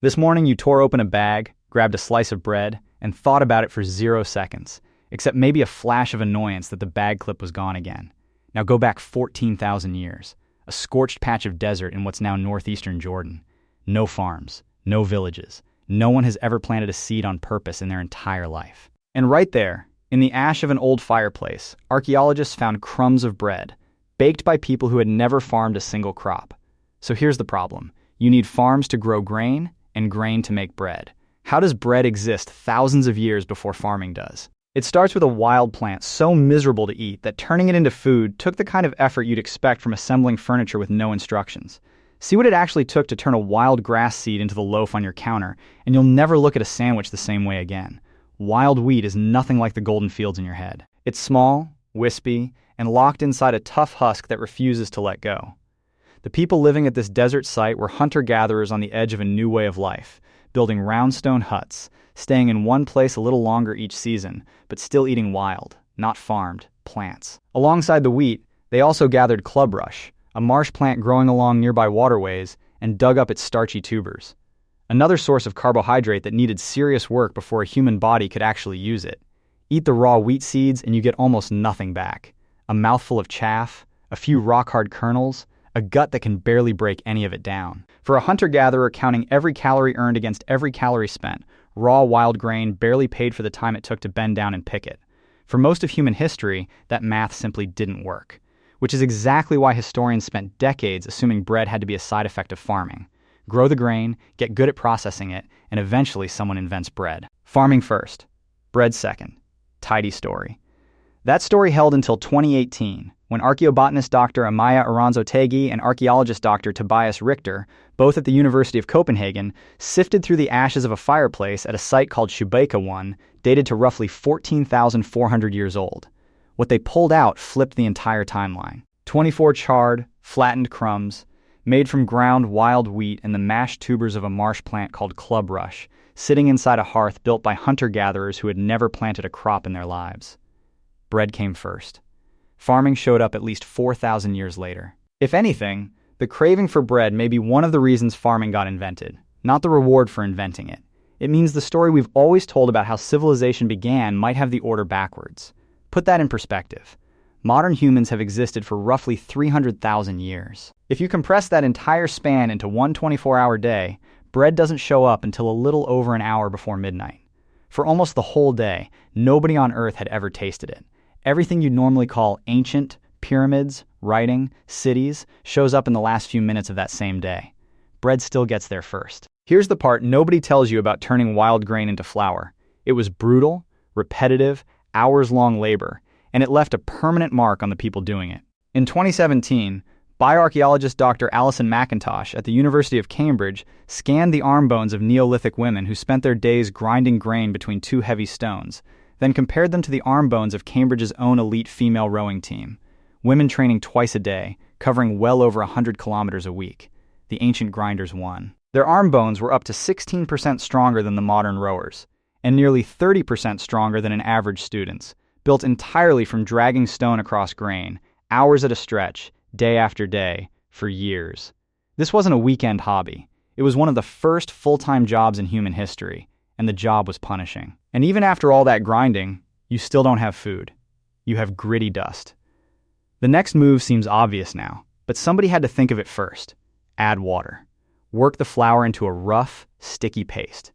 This morning you tore open a bag, grabbed a slice of bread, and thought about it for 0 seconds, except maybe a flash of annoyance that the bag clip was gone again. Now go back 14,000 years, a scorched patch of desert in what's now northeastern Jordan. No farms, no villages. No one has ever planted a seed on purpose in their entire life. And right there, in the ash of an old fireplace, archaeologists found crumbs of bread, baked by people who had never farmed a single crop. So here's the problem. You need farms to grow grain and grain to make bread. How does bread exist thousands of years before farming does? It starts with a wild plant so miserable to eat that turning it into food took the kind of effort you'd expect from assembling furniture with no instructions. See what it actually took to turn a wild grass seed into the loaf on your counter, and you'll never look at a sandwich the same way again. Wild wheat is nothing like the golden fields in your head. It's small, wispy, and locked inside a tough husk that refuses to let go. The people living at this desert site were hunter-gatherers on the edge of a new way of life, building round stone huts, staying in one place a little longer each season, but still eating wild, not farmed, plants. Alongside the wheat, they also gathered clubrush, a marsh plant growing along nearby waterways, and dug up its starchy tubers. Another source of carbohydrate that needed serious work before a human body could actually use it. Eat the raw wheat seeds and you get almost nothing back. A mouthful of chaff, a few rock-hard kernels, a gut that can barely break any of it down. For a hunter-gatherer counting every calorie earned against every calorie spent, raw wild grain barely paid for the time it took to bend down and pick it. For most of human history, that math simply didn't work, which is exactly why historians spent decades assuming bread had to be a side effect of farming. Grow the grain, get good at processing it, and eventually someone invents bread. Farming first, bread second. Tidy story. That story held until 2018, when archaeobotanist Dr. Amaya Aranzo-Tegi and archaeologist Dr. Tobias Richter, both at the University of Copenhagen, sifted through the ashes of a fireplace at a site called Shubaika 1, dated to roughly 14,400 years old. What they pulled out flipped the entire timeline. 24 charred, flattened crumbs, made from ground wild wheat and the mashed tubers of a marsh plant called clubrush, sitting inside a hearth built by hunter-gatherers who had never planted a crop in their lives. Bread came first. Farming showed up at least 4,000 years later. If anything, the craving for bread may be one of the reasons farming got invented, not the reward for inventing it. It means the story we've always told about how civilization began might have the order backwards. Put that in perspective. Modern humans have existed for roughly 300,000 years. If you compress that entire span into one 24-hour day, bread doesn't show up until a little over an hour before midnight. For almost the whole day, nobody on Earth had ever tasted it. Everything you'd normally call ancient, pyramids, writing, cities, shows up in the last few minutes of that same day. Bread still gets there first. Here's the part nobody tells you about turning wild grain into flour. It was brutal, repetitive, hours-long labor, and it left a permanent mark on the people doing it. In 2017, bioarchaeologist Dr. Alison McIntosh at the University of Cambridge scanned the arm bones of Neolithic women who spent their days grinding grain between two heavy stones, then compared them to the arm bones of Cambridge's own elite female rowing team, women training twice a day, covering well over 100 kilometers a week. The ancient grinders won. Their arm bones were up to 16% stronger than the modern rowers, and nearly 30% stronger than an average student's, built entirely from dragging stone across grain, hours at a stretch, day after day, for years. This wasn't a weekend hobby. It was one of the first full-time jobs in human history, and the job was punishing. And even after all that grinding, you still don't have food. You have gritty dust. The next move seems obvious now, but somebody had to think of it first. Add water. Work the flour into a rough, sticky paste.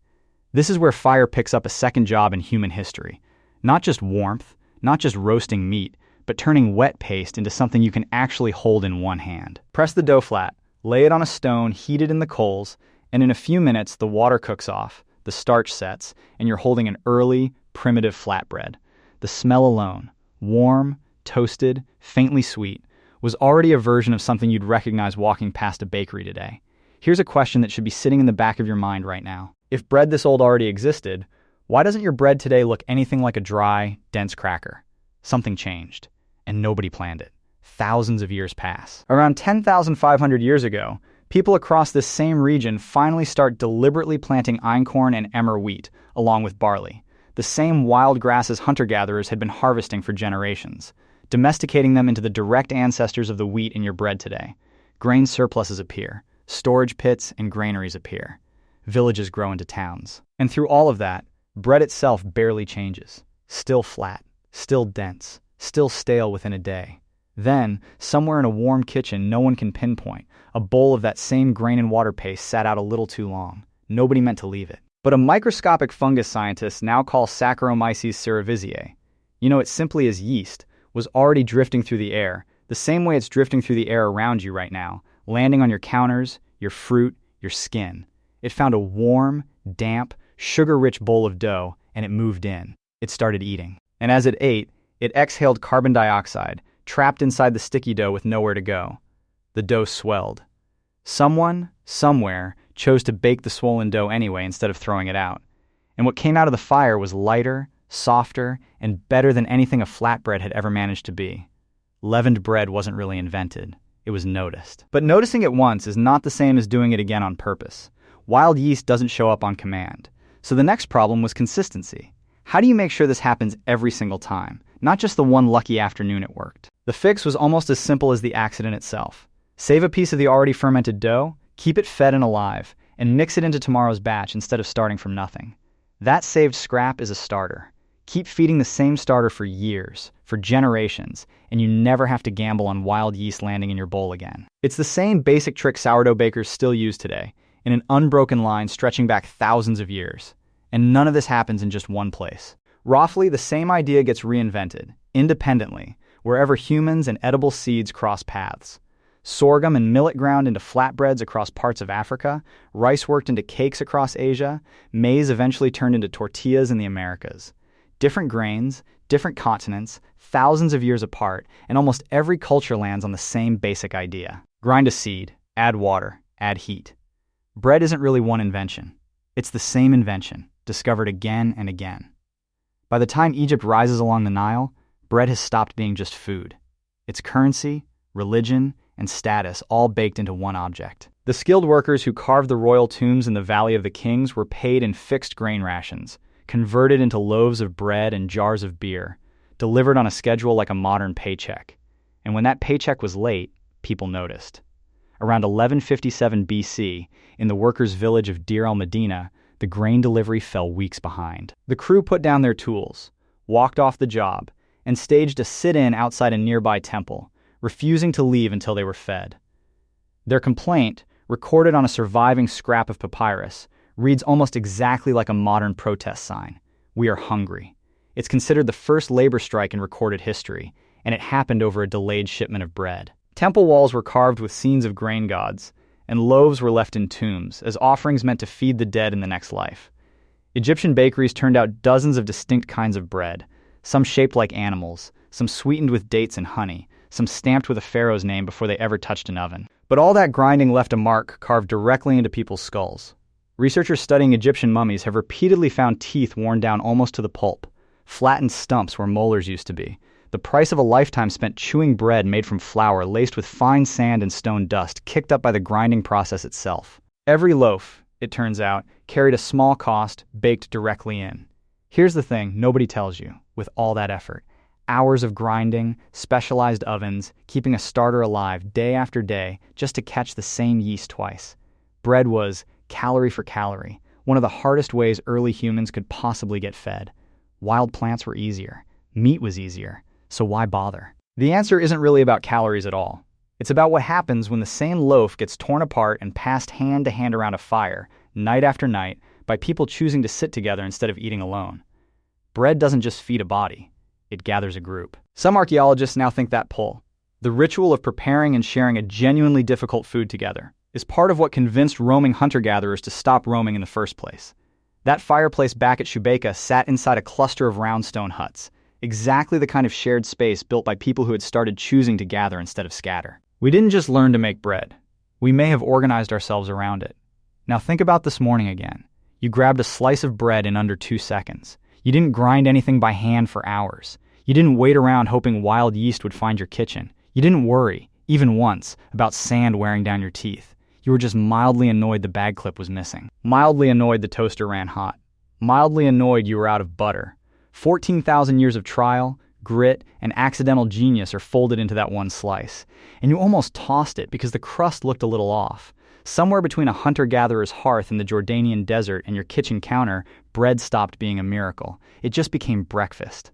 This is where fire picks up a second job in human history. Not just warmth, not just roasting meat, but turning wet paste into something you can actually hold in one hand. Press the dough flat, lay it on a stone heated in the coals, and in a few minutes the water cooks off, the starch sets, and you're holding an early, primitive flatbread. The smell alone, warm, toasted, faintly sweet, was already a version of something you'd recognize walking past a bakery today. Here's a question that should be sitting in the back of your mind right now. If bread this old already existed, why doesn't your bread today look anything like a dry, dense cracker? Something changed, and nobody planned it. Thousands of years pass. Around 10,500 years ago, people across this same region finally start deliberately planting einkorn and emmer wheat, along with barley, the same wild grasses hunter-gatherers had been harvesting for generations, domesticating them into the direct ancestors of the wheat in your bread today. Grain surpluses appear, storage pits and granaries appear. villages grow into towns. And through all of that, bread itself barely changes. Still flat, still dense, still stale within a day. Then, somewhere in a warm kitchen no one can pinpoint, a bowl of that same grain and water paste sat out a little too long. Nobody meant to leave it. But a microscopic fungus scientist now calls Saccharomyces cerevisiae, it simply as yeast, was already drifting through the air, the same way it's drifting through the air around you right now, landing on your counters, your fruit, your skin. It found a warm, damp, sugar-rich bowl of dough, and it moved in. It started eating. And as it ate, it exhaled carbon dioxide, trapped inside the sticky dough with nowhere to go. The dough swelled. Someone, somewhere, chose to bake the swollen dough anyway instead of throwing it out. And what came out of the fire was lighter, softer, and better than anything a flatbread had ever managed to be. Leavened bread wasn't really invented. It was noticed. But noticing it once is not the same as doing it again on purpose. Wild yeast doesn't show up on command. So the next problem was consistency. How do you make sure this happens every single time, not just the one lucky afternoon it worked? The fix was almost as simple as the accident itself. Save a piece of the already fermented dough, keep it fed and alive, and mix it into tomorrow's batch instead of starting from nothing. That saved scrap is a starter. Keep feeding the same starter for years, for generations, and you never have to gamble on wild yeast landing in your bowl again. It's the same basic trick sourdough bakers still use today, in an unbroken line stretching back thousands of years. And none of this happens in just one place. Roughly, the same idea gets reinvented, independently, wherever humans and edible seeds cross paths. Sorghum and millet ground into flatbreads across parts of Africa, rice worked into cakes across Asia, maize eventually turned into tortillas in the Americas. Different grains, different continents, thousands of years apart, and almost every culture lands on the same basic idea. Grind a seed, add water, add heat. Bread isn't really one invention. It's the same invention, discovered again and again. By the time Egypt rises along the Nile, bread has stopped being just food. It's currency, religion, and status all baked into one object. The skilled workers who carved the royal tombs in the Valley of the Kings were paid in fixed grain rations, converted into loaves of bread and jars of beer, delivered on a schedule like a modern paycheck. And when that paycheck was late, people noticed. Around 1157 BC, in the workers' village of Deir el-Medina, the grain delivery fell weeks behind. The crew put down their tools, walked off the job, and staged a sit-in outside a nearby temple, refusing to leave until they were fed. Their complaint, recorded on a surviving scrap of papyrus, reads almost exactly like a modern protest sign. We are hungry. It's considered the first labor strike in recorded history, and it happened over a delayed shipment of bread. Temple walls were carved with scenes of grain gods, and loaves were left in tombs, as offerings meant to feed the dead in the next life. Egyptian bakeries turned out dozens of distinct kinds of bread, some shaped like animals, some sweetened with dates and honey, some stamped with a pharaoh's name before they ever touched an oven. But all that grinding left a mark carved directly into people's skulls. Researchers studying Egyptian mummies have repeatedly found teeth worn down almost to the pulp, flattened stumps where molars used to be, the price of a lifetime spent chewing bread made from flour laced with fine sand and stone dust kicked up by the grinding process itself. Every loaf, it turns out, carried a small cost baked directly in. Here's the thing nobody tells you, with all that effort. Hours of grinding, specialized ovens, keeping a starter alive day after day just to catch the same yeast twice. Bread was, calorie for calorie, one of the hardest ways early humans could possibly get fed. Wild plants were easier. Meat was easier. So why bother? The answer isn't really about calories at all. It's about what happens when the same loaf gets torn apart and passed hand to hand around a fire, night after night, by people choosing to sit together instead of eating alone. Bread doesn't just feed a body. It gathers a group. Some archaeologists now think that pull, the ritual of preparing and sharing a genuinely difficult food together, is part of what convinced roaming hunter-gatherers to stop roaming in the first place. That fireplace back at Shubeka sat inside a cluster of round stone huts, exactly the kind of shared space built by people who had started choosing to gather instead of scatter. We didn't just learn to make bread. We may have organized ourselves around it. Now think about this morning again. You grabbed a slice of bread in under 2 seconds. You didn't grind anything by hand for hours. You didn't wait around hoping wild yeast would find your kitchen. You didn't worry, even once, about sand wearing down your teeth. You were just mildly annoyed the bag clip was missing. Mildly annoyed the toaster ran hot. Mildly annoyed you were out of butter. 14,000 years of trial, grit, and accidental genius are folded into that one slice. And you almost tossed it because the crust looked a little off. Somewhere between a hunter-gatherer's hearth in the Jordanian desert and your kitchen counter, bread stopped being a miracle. It just became breakfast.